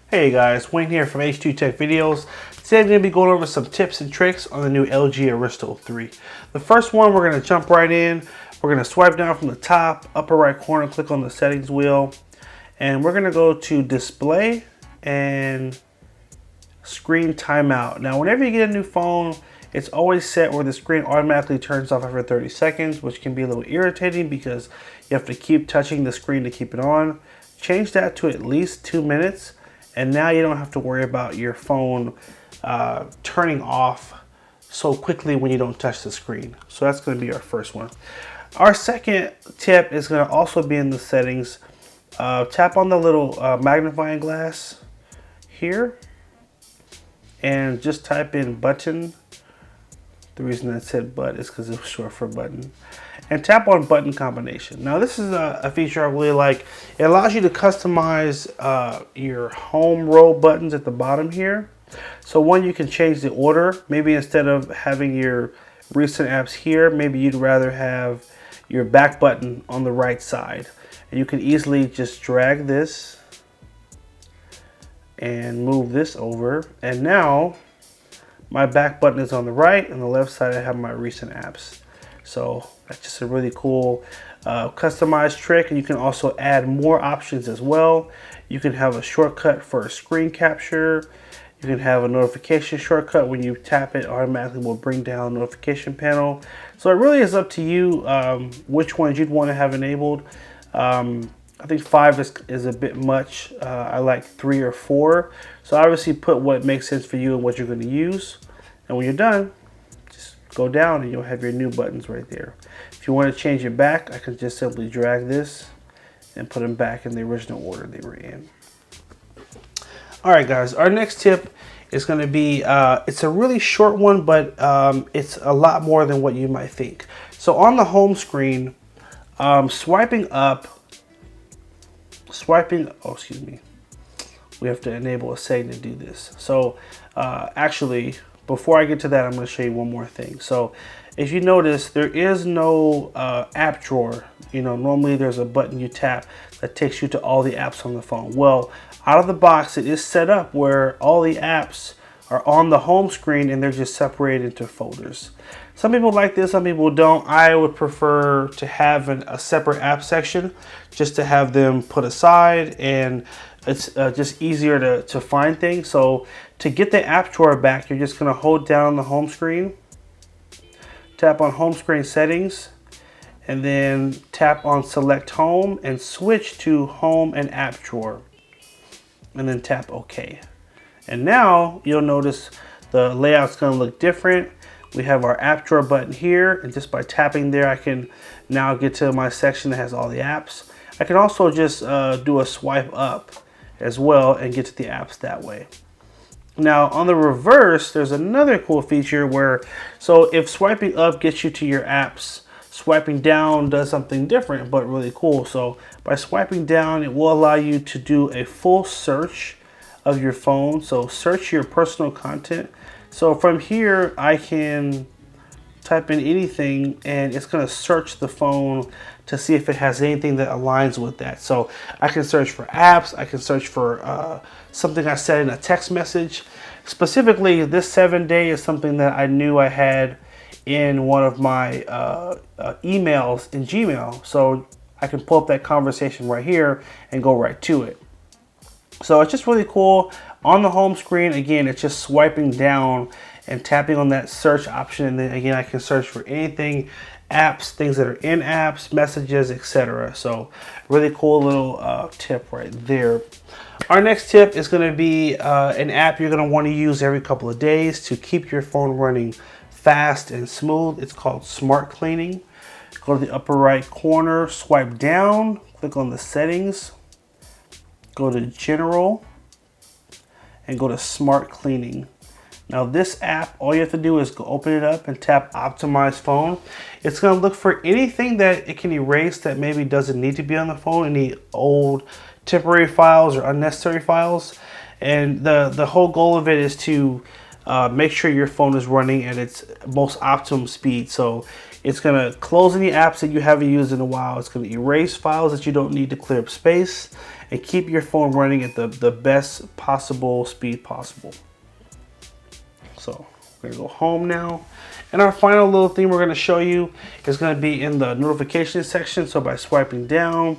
Hey guys, Wayne here from H2 Tech Videos. Today I'm going to be going over some tips and tricks on the new LG Aristo 3. The first one, we're going to jump right in. We're going to swipe down from the top, upper right corner, click on the settings wheel, and we're going to go to display and screen timeout. Now whenever you get a new phone, it's always set where the screen automatically turns off after 30 seconds, which can be a little irritating because you have to keep touching the screen to keep it on. Change that to at least 2 minutes. And now you don't have to worry about your phone turning off so quickly when you don't touch the screen. So that's going to be our first one. Our second tip is going to also be in the settings. Tap on the little magnifying glass here and just type in button. The reason I said but is because it was short for button. And tap on button combination. Now this is a feature I really like. It allows you to customize your home row buttons at the bottom here. So one, you can change the order. Maybe instead of having your recent apps here, maybe you'd rather have your back button on the right side. And you can easily just drag this and move this over. And now my back button is on the right, and the left side I have my recent apps. So that's just a really cool customized trick, and you can also add more options as well. You can have a shortcut for a screen capture. You can have a notification shortcut. When you tap it, automatically will bring down the notification panel. So it really is up to you which ones you'd want to have enabled. I think 5 is a bit much. I like 3 or 4. So obviously put what makes sense for you and what you're going to use. And when you're done, just go down and you'll have your new buttons right there. If you want to change it back, I can just simply drag this and put them back in the original order they were in. Alright guys, our next tip is going to be, it's a really short one, but it's a lot more than what you might think. So on the home screen, swiping up, we have to enable a setting to do this. So actually, before I get to that, I'm going to show you one more thing. So if you notice, there is no app drawer. You know, normally there's a button you tap that takes you to all the apps on the phone. Well, out of the box, it is set up where all the apps are on the home screen and they're just separated into folders. Some people like this, some people don't. I would prefer to have a separate app section just to have them put aside, and it's just easier to find things. So to get the app drawer back, you're just going to hold down the home screen, tap on home screen settings, and then tap on select home and switch to home and app drawer, and then tap OK. And now you'll notice the layout's going to look different. We have our app drawer button here, and just by tapping there, I can now get to my section that has all the apps. I can also just do a swipe up as well and get to the apps that way. Now on the reverse, there's another cool feature where, so if swiping up gets you to your apps, swiping down does something different but really cool. So by swiping down, it will allow you to do a full search of your phone. So search your personal content. So from here, I can type in anything and it's going to search the phone to see if it has anything that aligns with that. So I can search for apps, I can search for something I said in a text message. Specifically, this 7-day is something that I knew I had in one of my emails in Gmail. So I can pull up that conversation right here and go right to it. So it's just really cool. On the home screen, again, it's just swiping down and tapping on that search option, and then again I can search for anything, apps, things that are in apps, messages, etc. So really cool little tip right there. Our next tip is going to be an app you're going to want to use every couple of days to keep your phone running fast and smooth. It's called Smart Cleaning. Go to the upper right corner, swipe down, click on the settings, go to General, and go to Smart Cleaning. Now this app, all you have to do is go open it up and tap Optimize Phone. It's going to look for anything that it can erase that maybe doesn't need to be on the phone, any old temporary files or unnecessary files. And the whole goal of it is to make sure your phone is running at its most optimum speed. So It's going to close any apps that you haven't used in a while. It's going to erase files that you don't need to clear up space and keep your phone running at the best possible speed possible. So we're going to go home now. And our final little thing we're going to show you is going to be in the notifications section. So by swiping down,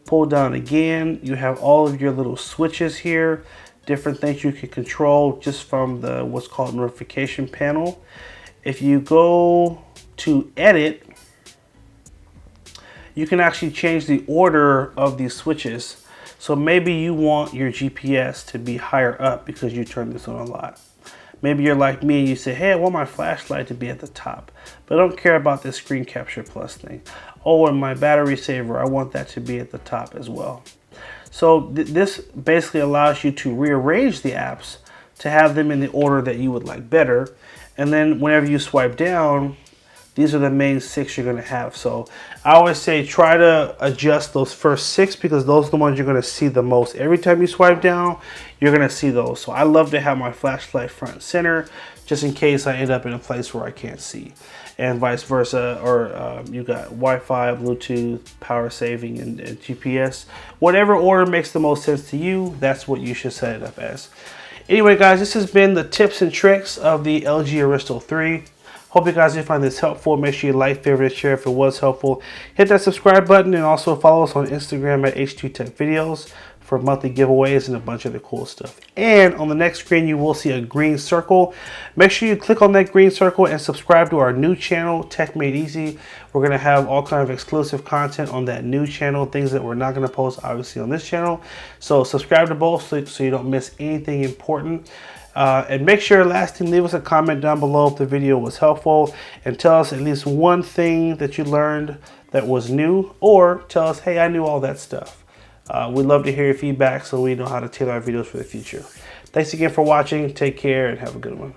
pull down again, you have all of your little switches here, different things you can control just from the what's called notification panel. If you go to edit, you can actually change the order of these switches. So maybe you want your GPS to be higher up because you turn this on a lot. Maybe you're like me and you say, hey, I want my flashlight to be at the top, but I don't care about this screen capture plus thing. Oh, and my battery saver, I want that to be at the top as well. So this basically allows you to rearrange the apps to have them in the order that you would like better. And then whenever you swipe down, these are the main 6 you're going to have. So I always say try to adjust those first 6 because those are the ones you're going to see the most. Every time you swipe down, you're going to see those. So I love to have my flashlight front and center just in case I end up in a place where I can't see. And vice versa, or you got Wi-Fi, Bluetooth, power saving, and GPS. Whatever order makes the most sense to you, that's what you should set it up as. Anyway, guys, this has been the tips and tricks of the LG Aristo 3. Hope you guys did find this helpful. Make sure you like, favorite, share if it was helpful. Hit that subscribe button and also follow us on Instagram at H2TechVideos for monthly giveaways and a bunch of the cool stuff. And on the next screen, you will see a green circle. Make sure you click on that green circle and subscribe to our new channel, Tech Made Easy. We're going to have all kinds of exclusive content on that new channel, things that we're not going to post obviously on this channel. So subscribe to both so you don't miss anything important. And make sure, last thing, leave us a comment down below if the video was helpful and tell us at least one thing that you learned that was new, or tell us, hey, I knew all that stuff. We'd love to hear your feedback so we know how to tailor our videos for the future. Thanks again for watching. Take care and have a good one.